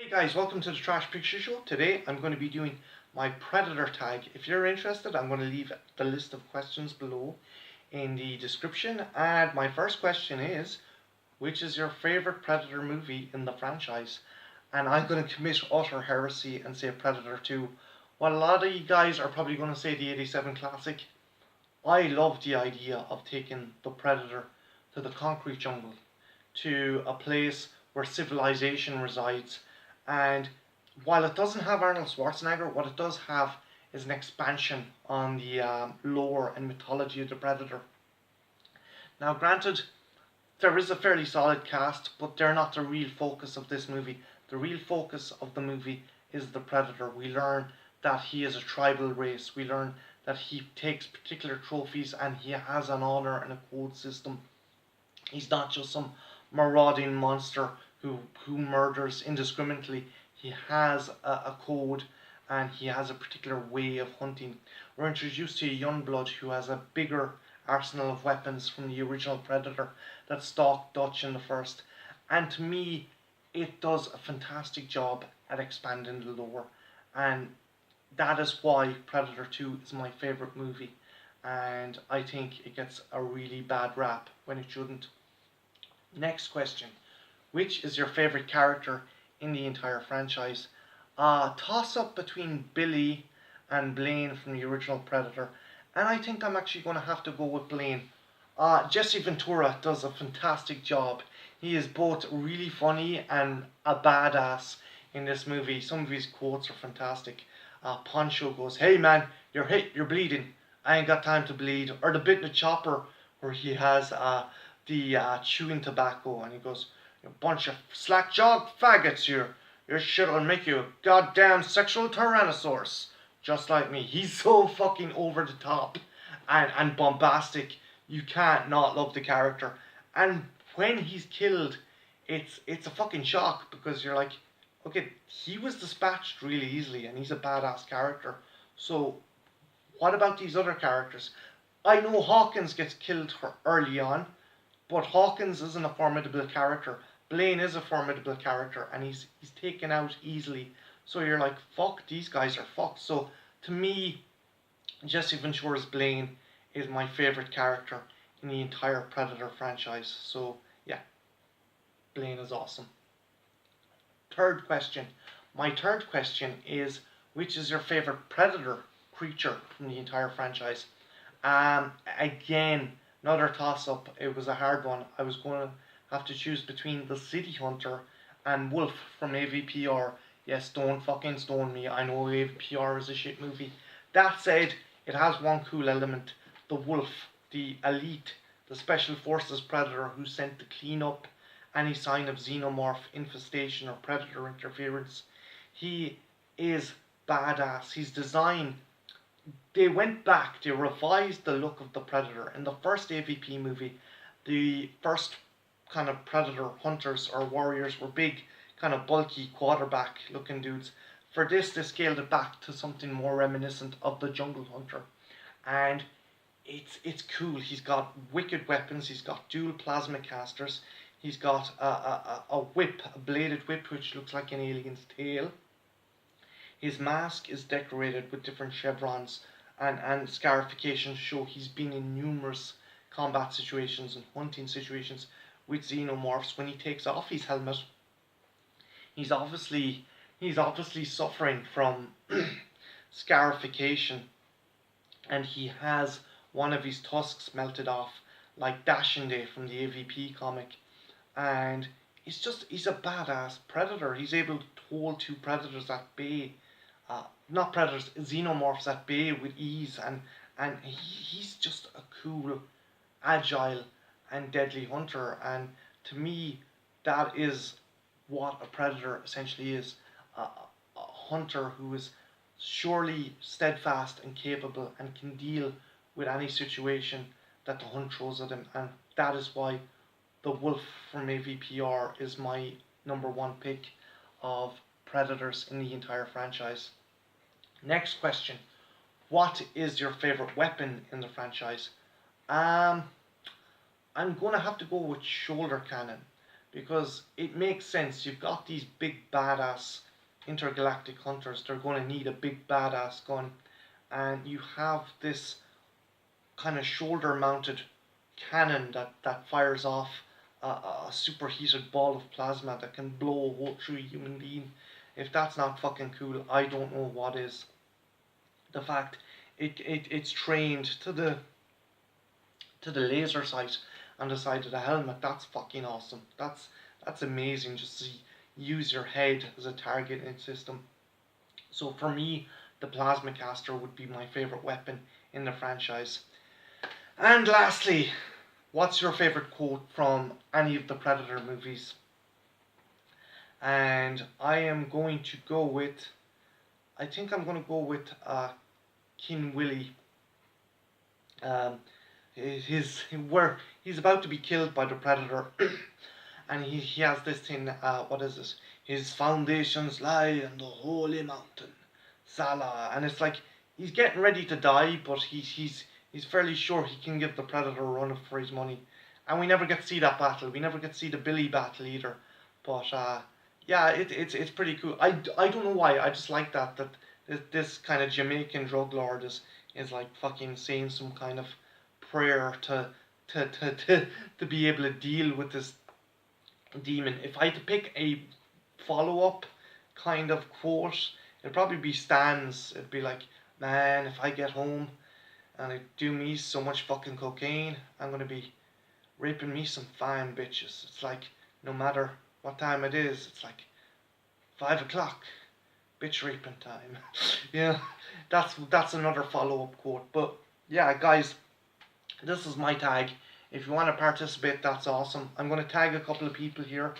Hey guys, welcome to the Trash Picture Show. Today I'm going to be doing my Predator tag. If you're interested, I'm going to leave the list of questions below in the description. And my first question is, which is your favorite Predator movie in the franchise? And I'm going to commit utter heresy and say Predator 2. While a lot of you guys are probably going to say the 87 classic, I love the idea of taking the Predator to the concrete jungle, to a place where civilization resides. And while it doesn't have Arnold Schwarzenegger, what it does have is an expansion on the lore and mythology of the Predator. Now, granted, there is a fairly solid cast, but they're not the real focus of this movie. The real focus of the movie is the Predator. We learn that he is a tribal race. We learn that he takes particular trophies and he has an honor and a code system. He's not just some marauding monster who murders indiscriminately. He has a code and he has a particular way of hunting. We're introduced to a young blood who has a bigger arsenal of weapons from the original Predator that stalked Dutch in the first. And to me, it does a fantastic job at expanding the lore. And that is why Predator 2 is my favourite movie. And I think it gets a really bad rap when it shouldn't. Next question. Which is your favourite character in the entire franchise? Toss up between Billy and Blaine from the original Predator. And I think I'm actually going to have to go with Blaine. Jesse Ventura does a fantastic job. He is both really funny and a badass in this movie. Some of his quotes are fantastic. Poncho goes, "Hey man, you're hit, you're bleeding. I ain't got time to bleed." Or the bit in the chopper where he has the chewing tobacco and he goes, "You bunch of slack-jawed faggots, your shit'll make you a goddamn sexual tyrannosaurus, just like me." He's so fucking over the top and bombastic. You can't not love the character. And when he's killed, it's a fucking shock because you're like, okay, he was dispatched really easily and he's a badass character. So what about these other characters? I know Hawkins gets killed early on, but Hawkins isn't a formidable character. Blaine is a formidable character and he's taken out easily. So you're like, fuck, these guys are fucked. So to me, Jesse Ventura's Blaine is my favourite character in the entire Predator franchise. So yeah, Blaine is awesome. Third question. My third question is, which is your favourite Predator creature from the entire franchise? Again, another toss-up. It was a hard one. I was going to have to choose between the City Hunter and Wolf from AVPR. Yes, don't fucking stone me. I know AVPR is a shit movie. That said, it has one cool element. The Wolf, the elite, the Special Forces Predator who's sent to clean up any sign of xenomorph infestation or predator interference. He is badass. He's designed. They went back, they revised the look of the Predator. In the first AVP movie, the first kind of Predator hunters or warriors were big, kind of bulky, quarterback looking dudes. For this, they scaled it back to something more reminiscent of the Jungle Hunter. And it's cool. He's got wicked weapons, he's got dual plasma casters, he's got a whip, a bladed whip, which looks like an alien's tail. His mask is decorated with different chevrons and scarifications show he's been in numerous combat situations and hunting situations with xenomorphs. When he takes off his helmet, he's obviously suffering from scarification, and he has one of his tusks melted off like Dashing from the AVP comic. And he's a badass predator. He's able to hold two predators at bay, not predators, xenomorphs at bay with ease, and he's just a cool, agile, and deadly hunter. And to me, that is what a predator essentially is: a hunter who is surely steadfast and capable and can deal with any situation that the hunt throws at him. And that is why the Wolf from AVPR is my number one pick of predators in the entire franchise. Next question. What is your favourite weapon in the franchise? I'm going to have to go with shoulder cannon. because it makes sense. You've got these big badass intergalactic hunters. They're going to need a big badass gun, and you have this kind of shoulder mounted cannon that fires off a superheated ball of plasma that can blow a hole through a human being. If that's not fucking cool, I don't know what is. The fact it's trained to the laser sight on the side of the helmet, that's fucking awesome. That's amazing, just to use your head as a targeting system. So for me, the plasma caster would be my favorite weapon in the franchise. And lastly, what's your favorite quote from any of the Predator movies? And I am going to go with, I think I'm going to go with King Willie. Um, where he's about to be killed by the Predator, and he has this thing. What is it? His foundations lie in the holy mountain, Salah, and it's like he's getting ready to die, but he's fairly sure he can give the Predator a run for his money. And we never get to see that battle. We never get to see the Billy battle either. But yeah, it's pretty cool. I don't know why. I just like that this kind of Jamaican drug lord is like fucking saying some kind of prayer to be able to deal with this demon. If I had to pick a follow up kind of quote, it'd probably be Stan's. It'd be like, man, if I get home and I do me so much fucking cocaine, I'm gonna be raping me some fine bitches. It's like, no matter what time it is, it's like 5 o'clock, bitch raping time. Yeah, that's another follow up quote. But yeah, guys, this is my tag. If you want to participate, that's awesome. I'm going to tag a couple of people here.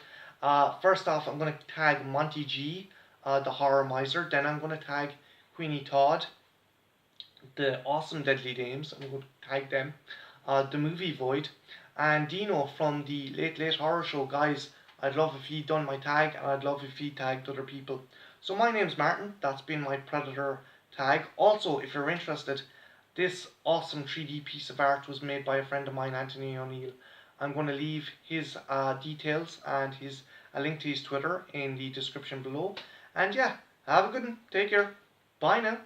First off, I'm going to tag Monty G, the horror miser. Then I'm going to tag Queenie Todd, the awesome Deadly Dames. I'm going to tag them. The movie Void, and Dino from the Late Late Horror Show. Guys, I'd love if he'd done my tag, and I'd love if he tagged other people. So my name's Martin. That's been my Predator tag. Also, if you're interested, this awesome 3D piece of art was made by a friend of mine, Anthony O'Neill. I'm going to leave his details and a link to his Twitter in the description below. And yeah, have a good one. Take care. Bye now.